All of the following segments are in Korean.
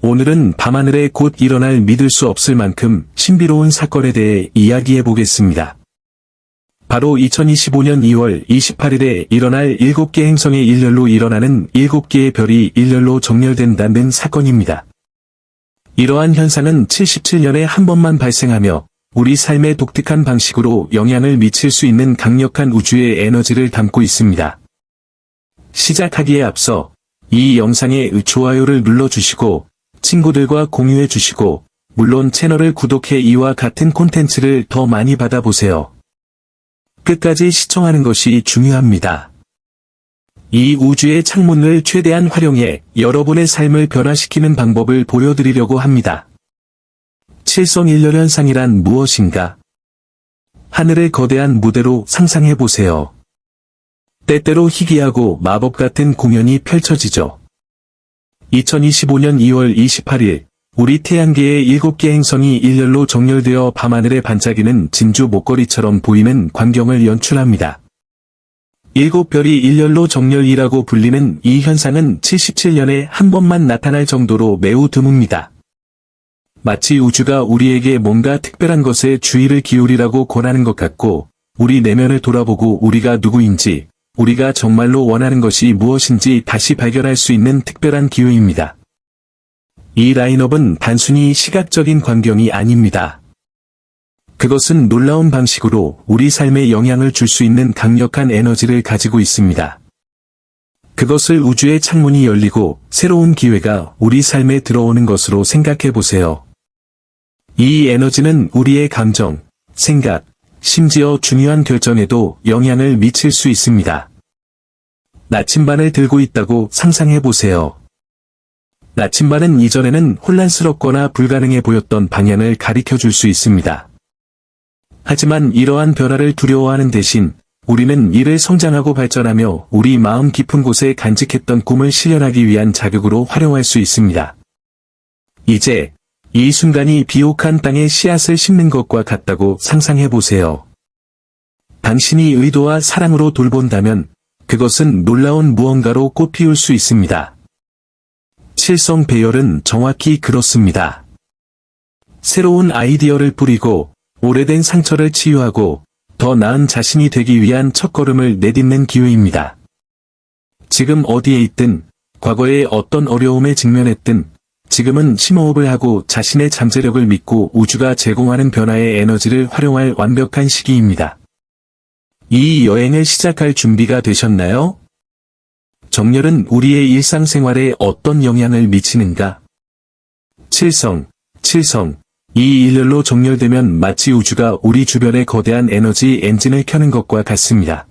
오늘은 밤하늘에 곧 일어날 믿을 수 없을 만큼 신비로운 사건에 대해 이야기해 보겠습니다. 바로 2025년 2월 28일에 일어날 7개 행성의 일렬로 일어나는 7개의 별이 일렬로 정렬된다는 사건입니다. 이러한 현상은 77년에 한 번만 발생하며 우리 삶에 독특한 방식으로 영향을 미칠 수 있는 강력한 우주의 에너지를 담고 있습니다. 시작하기에 앞서 이 영상에 좋아요를 눌러주시고 친구들과 공유해 주시고 물론 채널을 구독해 이와 같은 콘텐츠를 더 많이 받아보세요. 끝까지 시청하는 것이 중요합니다. 이 우주의 창문을 최대한 활용해 여러분의 삶을 변화시키는 방법을 보여드리려고 합니다. 칠성일렬 현상이란 무엇인가? 하늘의 거대한 무대로 상상해보세요. 때때로 희귀하고 마법 같은 공연이 펼쳐지죠. 2025년 2월 28일 우리 태양계의 7개 행성이 일렬로 정렬되어 밤하늘에 반짝이는 진주 목걸이처럼 보이는 광경을 연출합니다. 7별이 일렬로 정렬이라고 불리는 이 현상은 77년에 한 번만 나타날 정도로 매우 드뭅니다. 마치 우주가 우리에게 뭔가 특별한 것에 주의를 기울이라고 권하는 것 같고, 우리 내면을 돌아보고 우리가 누구인지, 우리가 정말로 원하는 것이 무엇인지 다시 발견할 수 있는 특별한 기회입니다. 이 라인업은 단순히 시각적인 광경이 아닙니다. 그것은 놀라운 방식으로 우리 삶에 영향을 줄 수 있는 강력한 에너지를 가지고 있습니다. 그것을 우주의 창문이 열리고 새로운 기회가 우리 삶에 들어오는 것으로 생각해 보세요. 이 에너지는 우리의 감정, 생각, 심지어 중요한 결정에도 영향을 미칠 수 있습니다. 나침반을 들고 있다고 상상해 보세요. 나침반은 이전에는 혼란스럽거나 불가능해 보였던 방향을 가리켜 줄 수 있습니다. 하지만 이러한 변화를 두려워하는 대신 우리는 이를 성장하고 발전하며 우리 마음 깊은 곳에 간직했던 꿈을 실현하기 위한 자극으로 활용할 수 있습니다. 이제 이 순간이 비옥한 땅에 씨앗을 심는 것과 같다고 상상해 보세요. 당신이 의도와 사랑으로 돌본다면 그것은 놀라운 무언가로 꽃피울 수 있습니다. 칠성 배열은 정확히 그렇습니다. 새로운 아이디어를 뿌리고 오래된 상처를 치유하고 더 나은 자신이 되기 위한 첫걸음을 내딛는 기회입니다. 지금 어디에 있든, 과거에 어떤 어려움에 직면했든, 지금은 심호흡을 하고 자신의 잠재력을 믿고 우주가 제공하는 변화의 에너지를 활용할 완벽한 시기입니다. 이 여행을 시작할 준비가 되셨나요? 정렬은 우리의 일상생활에 어떤 영향을 미치는가? 칠성. 이 일렬로 정렬되면 마치 우주가 우리 주변의 거대한 에너지 엔진을 켜는 것과 같습니다.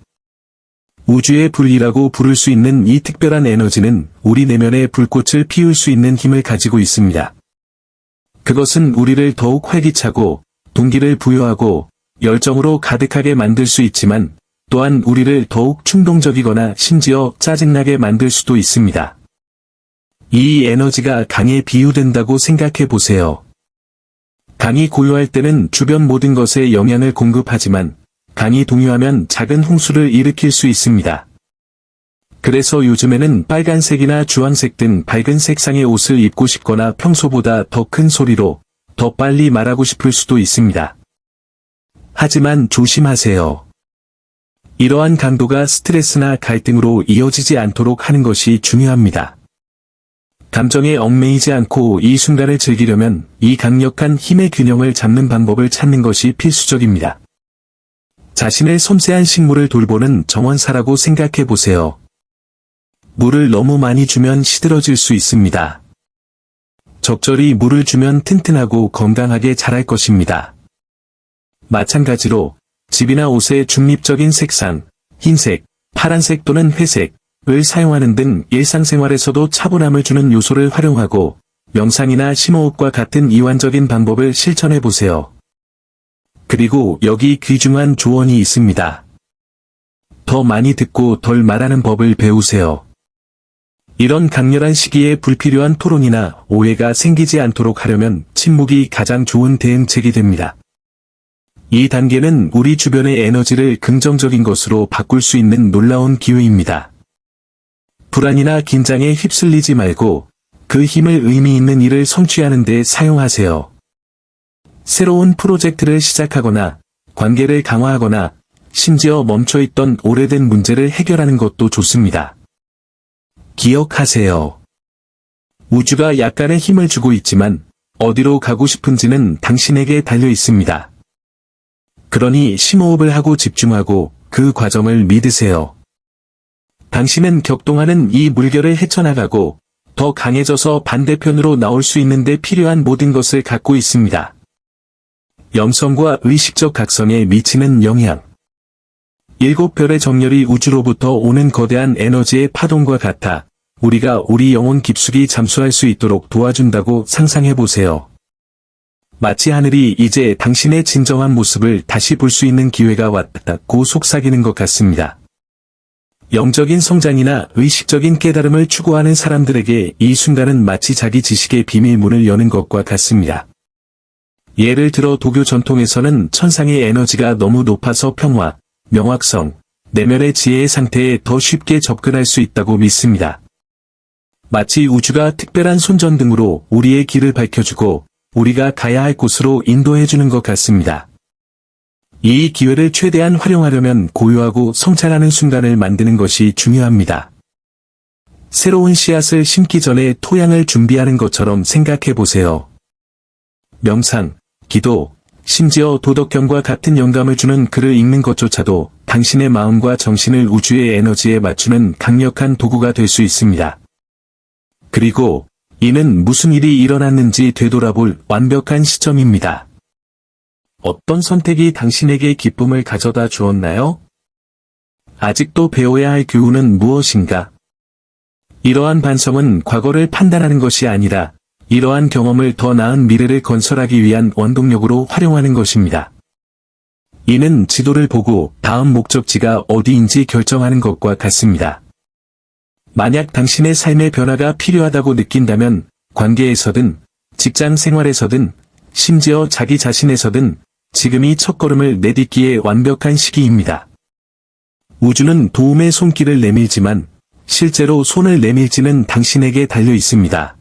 우주의 불이라고 부를 수 있는 이 특별한 에너지는 우리 내면의 불꽃을 피울 수 있는 힘을 가지고 있습니다. 그것은 우리를 더욱 활기차고 동기를 부여하고 열정으로 가득하게 만들 수 있지만 또한 우리를 더욱 충동적이거나 심지어 짜증나게 만들 수도 있습니다. 이 에너지가 강에 비유된다고 생각해 보세요. 강이 고요할 때는 주변 모든 것에 영향을 공급하지만 강이 동요하면 작은 홍수를 일으킬 수 있습니다. 그래서 요즘에는 빨간색이나 주황색 등 밝은 색상의 옷을 입고 싶거나 평소보다 더 큰 소리로 더 빨리 말하고 싶을 수도 있습니다. 하지만 조심하세요. 이러한 강도가 스트레스나 갈등으로 이어지지 않도록 하는 것이 중요합니다. 감정에 얽매이지 않고 이 순간을 즐기려면 이 강력한 힘의 균형을 잡는 방법을 찾는 것이 필수적입니다. 자신의 섬세한 식물을 돌보는 정원사라고 생각해 보세요. 물을 너무 많이 주면 시들어질 수 있습니다. 적절히 물을 주면 튼튼하고 건강하게 자랄 것입니다. 마찬가지로 집이나 옷의 중립적인 색상, 흰색, 파란색 또는 회색을 사용하는 등 일상생활에서도 차분함을 주는 요소를 활용하고 명상이나 심호흡과 같은 이완적인 방법을 실천해 보세요. 그리고 여기 귀중한 조언이 있습니다. 더 많이 듣고 덜 말하는 법을 배우세요. 이런 강렬한 시기에 불필요한 토론이나 오해가 생기지 않도록 하려면 침묵이 가장 좋은 대응책이 됩니다. 이 단계는 우리 주변의 에너지를 긍정적인 것으로 바꿀 수 있는 놀라운 기회입니다. 불안이나 긴장에 휩쓸리지 말고 그 힘을 의미 있는 일을 성취하는 데 사용하세요. 새로운 프로젝트를 시작하거나, 관계를 강화하거나, 심지어 멈춰있던 오래된 문제를 해결하는 것도 좋습니다. 기억하세요. 우주가 약간의 힘을 주고 있지만, 어디로 가고 싶은지는 당신에게 달려 있습니다. 그러니 심호흡을 하고 집중하고 그 과정을 믿으세요. 당신은 격동하는 이 물결을 헤쳐나가고 더 강해져서 반대편으로 나올 수 있는데 필요한 모든 것을 갖고 있습니다. 영성과 의식적 각성에 미치는 영향. 7별의 정렬이 우주로부터 오는 거대한 에너지의 파동과 같아 우리가 우리 영혼 깊숙이 잠수할 수 있도록 도와준다고 상상해보세요. 마치 하늘이 이제 당신의 진정한 모습을 다시 볼 수 있는 기회가 왔다고 속삭이는 것 같습니다. 영적인 성장이나 의식적인 깨달음을 추구하는 사람들에게 이 순간은 마치 자기 지식의 비밀문을 여는 것과 같습니다. 예를 들어 도교 전통에서는 천상의 에너지가 너무 높아서 평화, 명확성, 내면의 지혜의 상태에 더 쉽게 접근할 수 있다고 믿습니다. 마치 우주가 특별한 손전등으로 우리의 길을 밝혀주고 우리가 가야 할 곳으로 인도해주는 것 같습니다. 이 기회를 최대한 활용하려면 고요하고 성찰하는 순간을 만드는 것이 중요합니다. 새로운 씨앗을 심기 전에 토양을 준비하는 것처럼 생각해 보세요. 명상, 기도, 심지어 도덕경과 같은 영감을 주는 글을 읽는 것조차도 당신의 마음과 정신을 우주의 에너지에 맞추는 강력한 도구가 될 수 있습니다. 그리고 이는 무슨 일이 일어났는지 되돌아볼 완벽한 시점입니다. 어떤 선택이 당신에게 기쁨을 가져다 주었나요? 아직도 배워야 할 교훈은 무엇인가? 이러한 반성은 과거를 판단하는 것이 아니라 이러한 경험을 더 나은 미래를 건설하기 위한 원동력으로 활용하는 것입니다. 이는 지도를 보고 다음 목적지가 어디인지 결정하는 것과 같습니다. 만약 당신의 삶의 변화가 필요하다고 느낀다면 관계에서든 직장 생활에서든 심지어 자기 자신에서든 지금이 첫걸음을 내딛기에 완벽한 시기입니다. 우주는 도움의 손길을 내밀지만 실제로 손을 내밀지는 당신에게 달려 있습니다.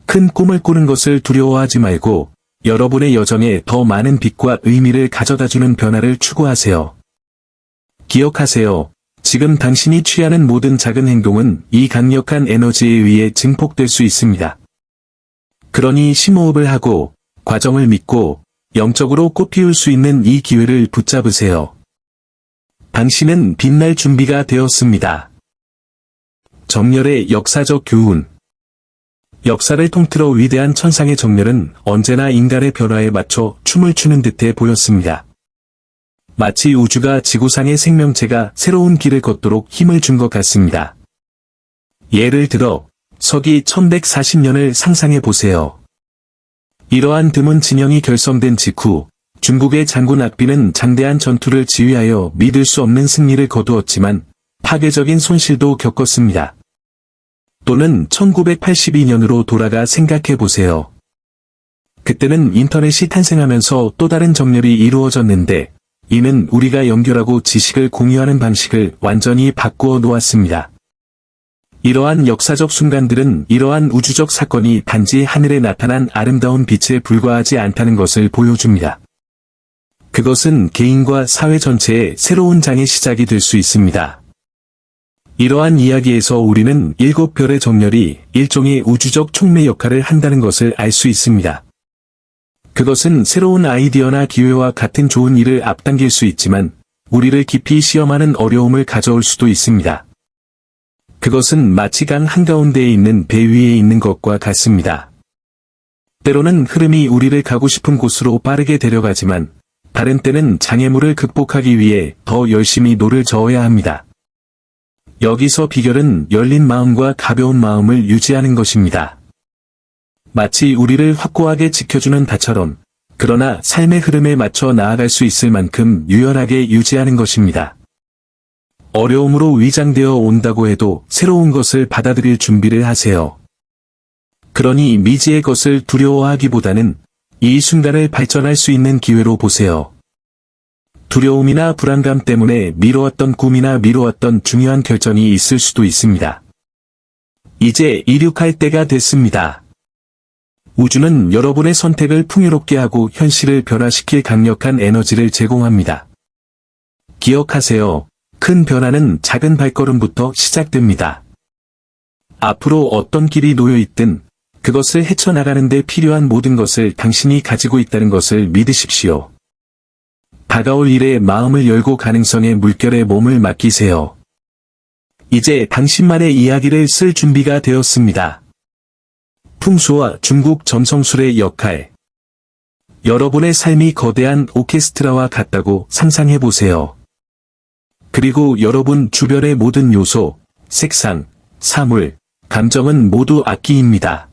큰 꿈을 꾸는 것을 두려워하지 말고 여러분의 여정에 더 많은 빛과 의미를 가져다주는 변화를 추구하세요. 기억하세요. 지금 당신이 취하는 모든 작은 행동은 이 강력한 에너지에 의해 증폭될 수 있습니다. 그러니 심호흡을 하고 과정을 믿고 영적으로 꽃피울 수 있는 이 기회를 붙잡으세요. 당신은 빛날 준비가 되었습니다. 정렬의 역사적 교훈. 역사를 통틀어 위대한 천상의 정렬은 언제나 인간의 변화에 맞춰 춤을 추는 듯해 보였습니다. 마치 우주가 지구상의 생명체가 새로운 길을 걷도록 힘을 준 것 같습니다. 예를 들어 서기 1140년을 상상해 보세요. 이러한 드문 진영이 결성된 직후 중국의 장군 악비는 장대한 전투를 지휘하여 믿을 수 없는 승리를 거두었지만 파괴적인 손실도 겪었습니다. 또는 1982년으로 돌아가 생각해 보세요. 그때는 인터넷이 탄생하면서 또 다른 정렬이 이루어졌는데 이는 우리가 연결하고 지식을 공유하는 방식을 완전히 바꾸어 놓았습니다. 이러한 역사적 순간들은 이러한 우주적 사건이 단지 하늘에 나타난 아름다운 빛에 불과하지 않다는 것을 보여줍니다. 그것은 개인과 사회 전체의 새로운 장의 시작이 될 수 있습니다. 이러한 이야기에서 우리는 7별의 정렬이 일종의 우주적 촉매 역할을 한다는 것을 알 수 있습니다. 그것은 새로운 아이디어나 기회와 같은 좋은 일을 앞당길 수 있지만 우리를 깊이 시험하는 어려움을 가져올 수도 있습니다. 그것은 마치 강 한가운데에 있는 배 위에 있는 것과 같습니다. 때로는 흐름이 우리를 가고 싶은 곳으로 빠르게 데려가지만 다른 때는 장애물을 극복하기 위해 더 열심히 노를 저어야 합니다. 여기서 비결은 열린 마음과 가벼운 마음을 유지하는 것입니다. 마치 우리를 확고하게 지켜주는 닷처럼, 그러나 삶의 흐름에 맞춰 나아갈 수 있을 만큼 유연하게 유지하는 것입니다. 어려움으로 위장되어 온다고 해도 새로운 것을 받아들일 준비를 하세요. 그러니 미지의 것을 두려워하기보다는 이 순간을 발전할 수 있는 기회로 보세요. 두려움이나 불안감 때문에 미뤄왔던 꿈이나 미뤄왔던 중요한 결정이 있을 수도 있습니다. 이제 이륙할 때가 됐습니다. 우주는 여러분의 선택을 풍요롭게 하고 현실을 변화시킬 강력한 에너지를 제공합니다. 기억하세요. 큰 변화는 작은 발걸음부터 시작됩니다. 앞으로 어떤 길이 놓여 있든 그것을 헤쳐나가는 데 필요한 모든 것을 당신이 가지고 있다는 것을 믿으십시오. 다가올 일에 마음을 열고 가능성의 물결에 몸을 맡기세요. 이제 당신만의 이야기를 쓸 준비가 되었습니다. 풍수와 중국 점성술의 역할. 여러분의 삶이 거대한 오케스트라와 같다고 상상해보세요. 그리고 여러분 주변의 모든 요소, 색상, 사물, 감정은 모두 악기입니다.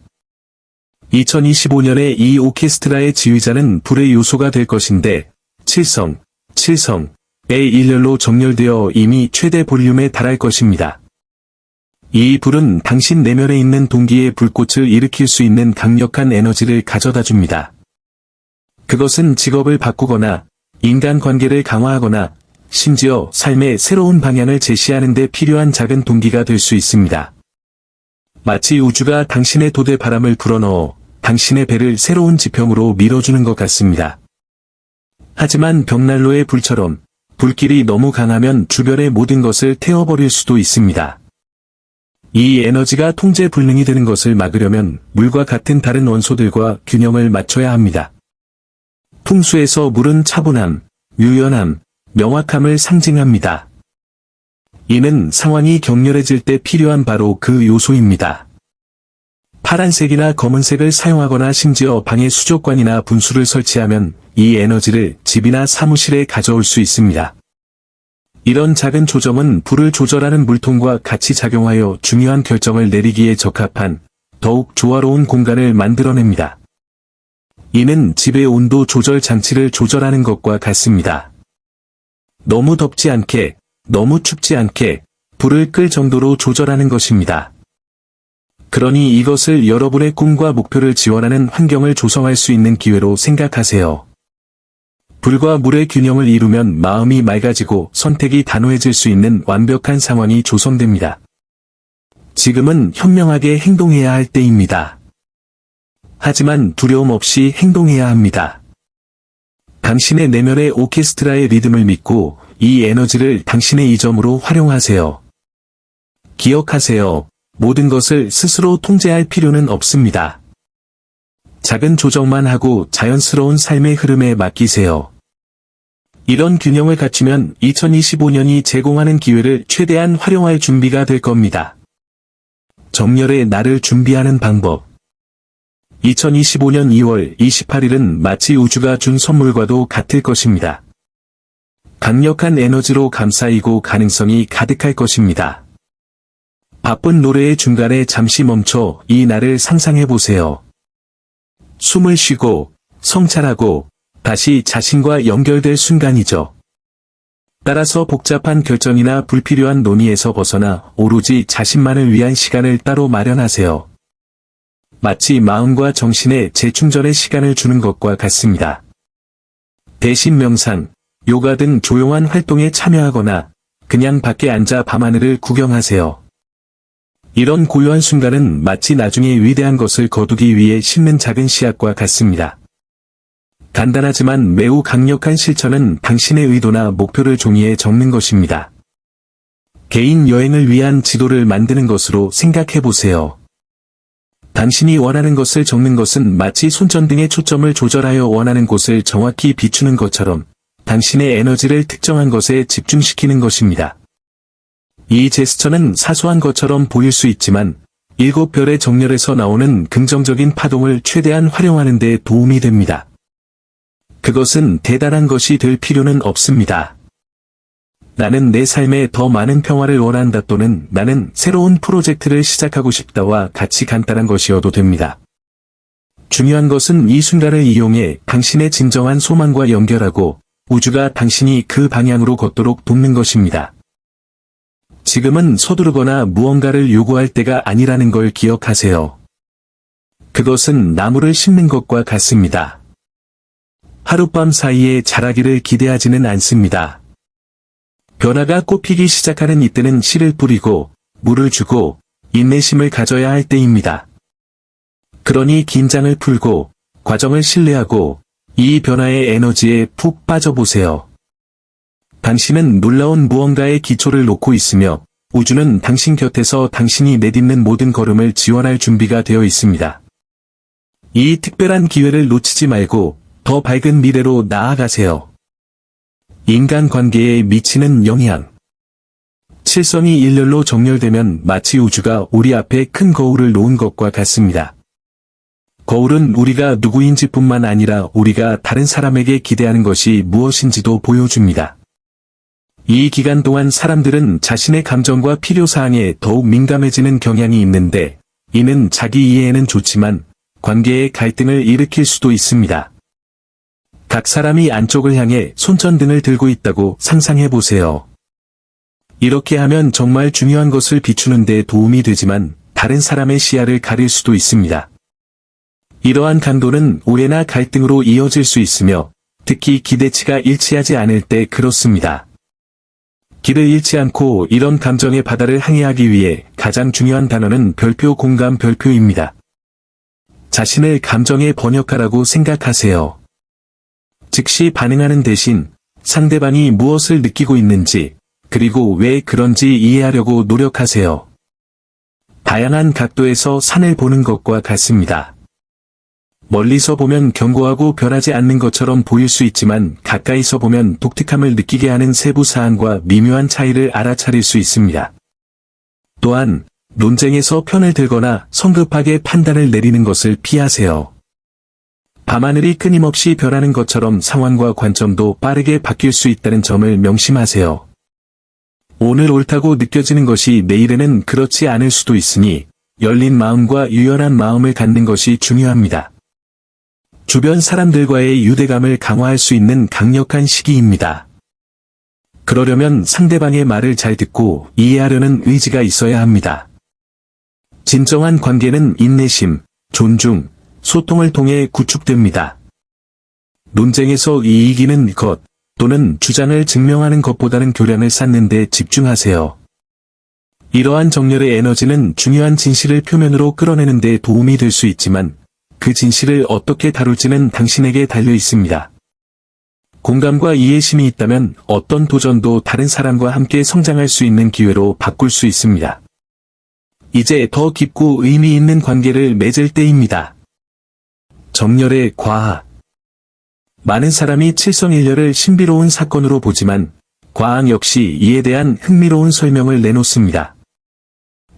2025년에 이 오케스트라의 지휘자는 불의 요소가 될 것인데, 칠성의 일렬로 정렬되어 이미 최대 볼륨에 달할 것입니다. 이 불은 당신 내면에 있는 동기의 불꽃을 일으킬 수 있는 강력한 에너지를 가져다 줍니다. 그것은 직업을 바꾸거나, 인간관계를 강화하거나, 심지어 삶의 새로운 방향을 제시하는 데 필요한 작은 동기가 될 수 있습니다. 마치 우주가 당신의 돛에 바람을 불어넣어 당신의 배를 새로운 지평으로 밀어주는 것 같습니다. 하지만 벽난로의 불처럼 불길이 너무 강하면 주변의 모든 것을 태워버릴 수도 있습니다. 이 에너지가 통제 불능이 되는 것을 막으려면 물과 같은 다른 원소들과 균형을 맞춰야 합니다. 풍수에서 물은 차분함, 유연함, 명확함을 상징합니다. 이는 상황이 격렬해질 때 필요한 바로 그 요소입니다. 파란색이나 검은색을 사용하거나 심지어 방에 수족관이나 분수를 설치하면 이 에너지를 집이나 사무실에 가져올 수 있습니다. 이런 작은 조정은 불을 조절하는 물통과 같이 작용하여 중요한 결정을 내리기에 적합한 더욱 조화로운 공간을 만들어냅니다. 이는 집의 온도 조절 장치를 조절하는 것과 같습니다. 너무 덥지 않게, 너무 춥지 않게 불을 끌 정도로 조절하는 것입니다. 그러니 이것을 여러분의 꿈과 목표를 지원하는 환경을 조성할 수 있는 기회로 생각하세요. 불과 물의 균형을 이루면 마음이 맑아지고 선택이 단호해질 수 있는 완벽한 상황이 조성됩니다. 지금은 현명하게 행동해야 할 때입니다. 하지만 두려움 없이 행동해야 합니다. 당신의 내면의 오케스트라의 리듬을 믿고 이 에너지를 당신의 이점으로 활용하세요. 기억하세요. 모든 것을 스스로 통제할 필요는 없습니다. 작은 조정만 하고 자연스러운 삶의 흐름에 맡기세요. 이런 균형을 갖추면 2025년이 제공하는 기회를 최대한 활용할 준비가 될 겁니다. 정렬의 날을 준비하는 방법. 2025년 2월 28일은 마치 우주가 준 선물과도 같을 것입니다. 강력한 에너지로 감싸이고 가능성이 가득할 것입니다. 바쁜 노래의 중간에 잠시 멈춰 이 날을 상상해보세요. 숨을 쉬고, 성찰하고, 다시 자신과 연결될 순간이죠. 따라서 복잡한 결정이나 불필요한 논의에서 벗어나 오로지 자신만을 위한 시간을 따로 마련하세요. 마치 마음과 정신에 재충전의 시간을 주는 것과 같습니다. 대신 명상, 요가 등 조용한 활동에 참여하거나 그냥 밖에 앉아 밤하늘을 구경하세요. 이런 고요한 순간은 마치 나중에 위대한 것을 거두기 위해 심는 작은 씨앗과 같습니다. 간단하지만 매우 강력한 실천은 당신의 의도나 목표를 종이에 적는 것입니다. 개인 여행을 위한 지도를 만드는 것으로 생각해보세요. 당신이 원하는 것을 적는 것은 마치 손전등의 초점을 조절하여 원하는 곳을 정확히 비추는 것처럼 당신의 에너지를 특정한 것에 집중시키는 것입니다. 이 제스처는 사소한 것처럼 보일 수 있지만 7별의 정렬에서 나오는 긍정적인 파동을 최대한 활용하는 데 도움이 됩니다. 그것은 대단한 것이 될 필요는 없습니다. 나는 내 삶에 더 많은 평화를 원한다 또는 나는 새로운 프로젝트를 시작하고 싶다와 같이 간단한 것이어도 됩니다. 중요한 것은 이 순간을 이용해 당신의 진정한 소망과 연결하고 우주가 당신이 그 방향으로 걷도록 돕는 것입니다. 지금은 서두르거나 무언가를 요구할 때가 아니라는 걸 기억하세요. 그것은 나무를 심는 것과 같습니다. 하룻밤 사이에 자라기를 기대하지는 않습니다. 변화가 꽃피기 시작하는 이때는 씨를 뿌리고 물을 주고 인내심을 가져야 할 때입니다. 그러니 긴장을 풀고 과정을 신뢰하고 이 변화의 에너지에 푹 빠져보세요. 당신은 놀라운 무언가의 기초를 놓고 있으며 우주는 당신 곁에서 당신이 내딛는 모든 걸음을 지원할 준비가 되어 있습니다. 이 특별한 기회를 놓치지 말고 더 밝은 미래로 나아가세요. 인간관계에 미치는 영향. 칠성이 일렬로 정렬되면 마치 우주가 우리 앞에 큰 거울을 놓은 것과 같습니다. 거울은 우리가 누구인지뿐만 아니라 우리가 다른 사람에게 기대하는 것이 무엇인지도 보여줍니다. 이 기간 동안 사람들은 자신의 감정과 필요사항에 더욱 민감해지는 경향이 있는데, 이는 자기 이해에는 좋지만 관계의 갈등을 일으킬 수도 있습니다. 각 사람이 안쪽을 향해 손전등을 들고 있다고 상상해 보세요. 이렇게 하면 정말 중요한 것을 비추는 데 도움이 되지만 다른 사람의 시야를 가릴 수도 있습니다. 이러한 강도는 오해나 갈등으로 이어질 수 있으며 특히 기대치가 일치하지 않을 때 그렇습니다. 길을 잃지 않고 이런 감정의 바다를 항해하기 위해 가장 중요한 단어는 별표 공감 별표입니다. 자신을 감정에 번역하라고 생각하세요. 즉시 반응하는 대신 상대방이 무엇을 느끼고 있는지 그리고 왜 그런지 이해하려고 노력하세요. 다양한 각도에서 산을 보는 것과 같습니다. 멀리서 보면 견고하고 변하지 않는 것처럼 보일 수 있지만 가까이서 보면 독특함을 느끼게 하는 세부 사항과 미묘한 차이를 알아차릴 수 있습니다. 또한 논쟁에서 편을 들거나 성급하게 판단을 내리는 것을 피하세요. 밤하늘이 끊임없이 변하는 것처럼 상황과 관점도 빠르게 바뀔 수 있다는 점을 명심하세요. 오늘 옳다고 느껴지는 것이 내일에는 그렇지 않을 수도 있으니 열린 마음과 유연한 마음을 갖는 것이 중요합니다. 주변 사람들과의 유대감을 강화할 수 있는 강력한 시기입니다. 그러려면 상대방의 말을 잘 듣고 이해하려는 의지가 있어야 합니다. 진정한 관계는 인내심, 존중, 소통을 통해 구축됩니다. 논쟁에서 이기는 것 또는 주장을 증명하는 것보다는 교량을 쌓는 데 집중하세요. 이러한 정렬의 에너지는 중요한 진실을 표면으로 끌어내는 데 도움이 될 수 있지만 그 진실을 어떻게 다룰지는 당신에게 달려 있습니다. 공감과 이해심이 있다면 어떤 도전도 다른 사람과 함께 성장할 수 있는 기회로 바꿀 수 있습니다. 이제 더 깊고 의미 있는 관계를 맺을 때입니다. 정렬의 과학. 많은 사람이 칠성일렬을 신비로운 사건으로 보지만 과학 역시 이에 대한 흥미로운 설명을 내놓습니다.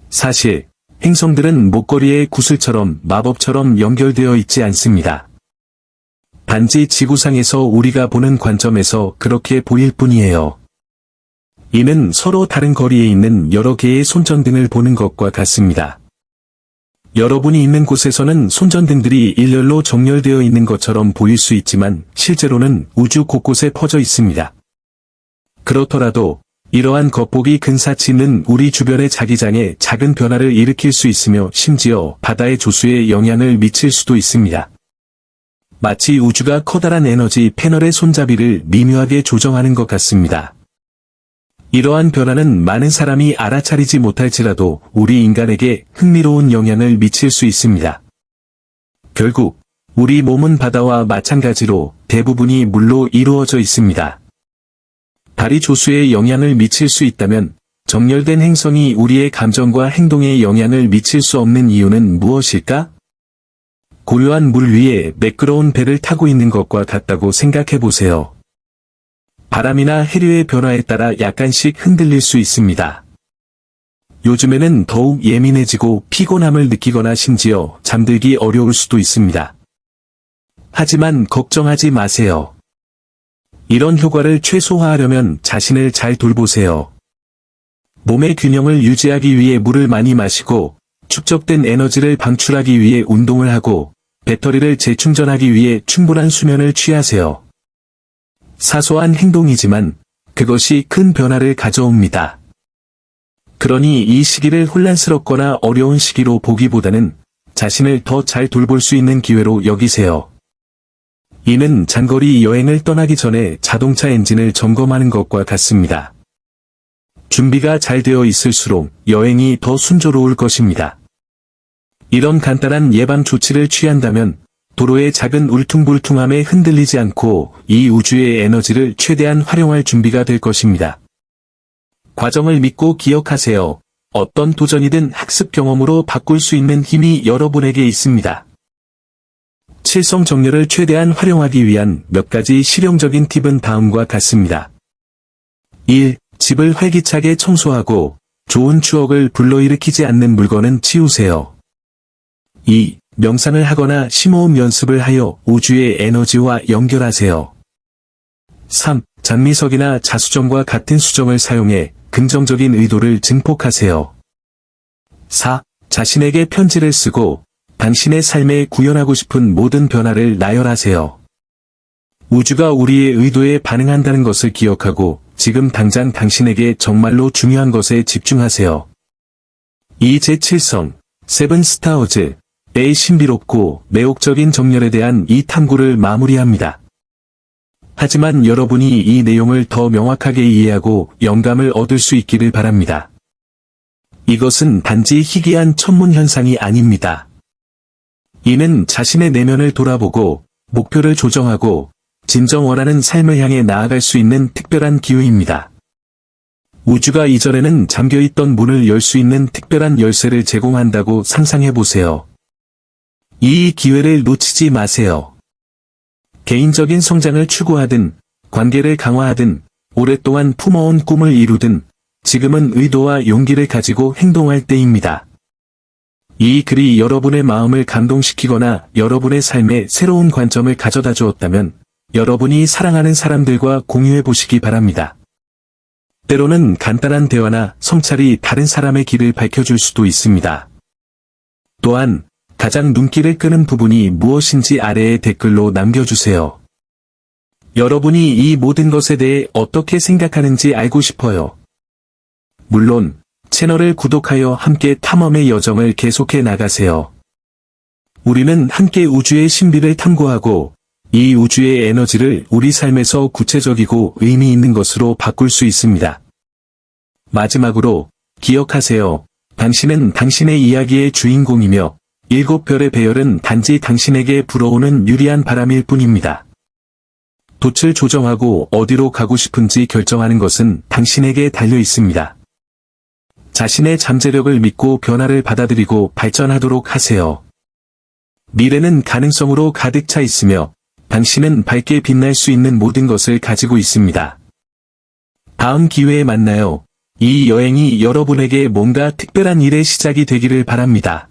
사실 행성들은 목걸이의 구슬처럼 마법처럼 연결되어 있지 않습니다. 단지 지구상에서 우리가 보는 관점에서 그렇게 보일 뿐이에요. 이는 서로 다른 거리에 있는 여러 개의 손전등을 보는 것과 같습니다. 여러분이 있는 곳에서는 손전등들이 일렬로 정렬되어 있는 것처럼 보일 수 있지만 실제로는 우주 곳곳에 퍼져 있습니다. 그렇더라도 이러한 겉보기 근사치는 우리 주변의 자기장에 작은 변화를 일으킬 수 있으며 심지어 바다의 조수에 영향을 미칠 수도 있습니다. 마치 우주가 커다란 에너지 패널의 손잡이를 미묘하게 조정하는 것 같습니다. 이러한 변화는 많은 사람이 알아차리지 못할지라도 우리 인간에게 흥미로운 영향을 미칠 수 있습니다. 결국 우리 몸은 바다와 마찬가지로 대부분이 물로 이루어져 있습니다. 달이 조수에 영향을 미칠 수 있다면 정렬된 행성이 우리의 감정과 행동에 영향을 미칠 수 없는 이유는 무엇일까? 고요한 물 위에 매끄러운 배를 타고 있는 것과 같다고 생각해 보세요. 바람이나 해류의 변화에 따라 약간씩 흔들릴 수 있습니다. 요즘에는 더욱 예민해지고 피곤함을 느끼거나 심지어 잠들기 어려울 수도 있습니다. 하지만 걱정하지 마세요. 이런 효과를 최소화하려면 자신을 잘 돌보세요. 몸의 균형을 유지하기 위해 물을 많이 마시고 축적된 에너지를 방출하기 위해 운동을 하고 배터리를 재충전하기 위해 충분한 수면을 취하세요. 사소한 행동이지만 그것이 큰 변화를 가져옵니다. 그러니 이 시기를 혼란스럽거나 어려운 시기로 보기보다는 자신을 더 잘 돌볼 수 있는 기회로 여기세요. 이는 장거리 여행을 떠나기 전에 자동차 엔진을 점검하는 것과 같습니다. 준비가 잘 되어 있을수록 여행이 더 순조로울 것입니다. 이런 간단한 예방 조치를 취한다면 도로의 작은 울퉁불퉁함에 흔들리지 않고 이 우주의 에너지를 최대한 활용할 준비가 될 것입니다. 과정을 믿고 기억하세요. 어떤 도전이든 학습 경험으로 바꿀 수 있는 힘이 여러분에게 있습니다. 칠성 정렬을 최대한 활용하기 위한 몇 가지 실용적인 팁은 다음과 같습니다. 1. 집을 활기차게 청소하고 좋은 추억을 불러일으키지 않는 물건은 치우세요. 2. 명상을 하거나 심호흡 연습을 하여 우주의 에너지와 연결하세요. 3. 장미석이나 자수정과 같은 수정을 사용해 긍정적인 의도를 증폭하세요. 4. 자신에게 편지를 쓰고 당신의 삶에 구현하고 싶은 모든 변화를 나열하세요. 우주가 우리의 의도에 반응한다는 것을 기억하고 지금 당장 당신에게 정말로 중요한 것에 집중하세요. 이 제7성, 세븐 스타워즈의 신비롭고 매혹적인 정렬에 대한 이 탐구를 마무리합니다. 하지만 여러분이 이 내용을 더 명확하게 이해하고 영감을 얻을 수 있기를 바랍니다. 이것은 단지 희귀한 천문 현상이 아닙니다. 이는 자신의 내면을 돌아보고 목표를 조정하고 진정 원하는 삶을 향해 나아갈 수 있는 특별한 기회입니다. 우주가 이전에는 잠겨있던 문을 열 수 있는 특별한 열쇠를 제공한다고 상상해보세요. 이 기회를 놓치지 마세요. 개인적인 성장을 추구하든, 관계를 강화하든, 오랫동안 품어온 꿈을 이루든, 지금은 의도와 용기를 가지고 행동할 때입니다. 이 글이 여러분의 마음을 감동시키거나 여러분의 삶에 새로운 관점을 가져다 주었다면, 여러분이 사랑하는 사람들과 공유해 보시기 바랍니다. 때로는 간단한 대화나 성찰이 다른 사람의 길을 밝혀줄 수도 있습니다. 또한, 가장 눈길을 끄는 부분이 무엇인지 아래에 댓글로 남겨주세요. 여러분이 이 모든 것에 대해 어떻게 생각하는지 알고 싶어요. 물론, 채널을 구독하여 함께 탐험의 여정을 계속해 나가세요. 우리는 함께 우주의 신비를 탐구하고, 이 우주의 에너지를 우리 삶에서 구체적이고 의미 있는 것으로 바꿀 수 있습니다. 마지막으로, 기억하세요. 당신은 당신의 이야기의 주인공이며, 7별의 배열은 단지 당신에게 불어오는 유리한 바람일 뿐입니다. 돛을 조정하고 어디로 가고 싶은지 결정하는 것은 당신에게 달려 있습니다. 자신의 잠재력을 믿고 변화를 받아들이고 발전하도록 하세요. 미래는 가능성으로 가득 차 있으며 당신은 밝게 빛날 수 있는 모든 것을 가지고 있습니다. 다음 기회에 만나요. 이 여행이 여러분에게 뭔가 특별한 일의 시작이 되기를 바랍니다.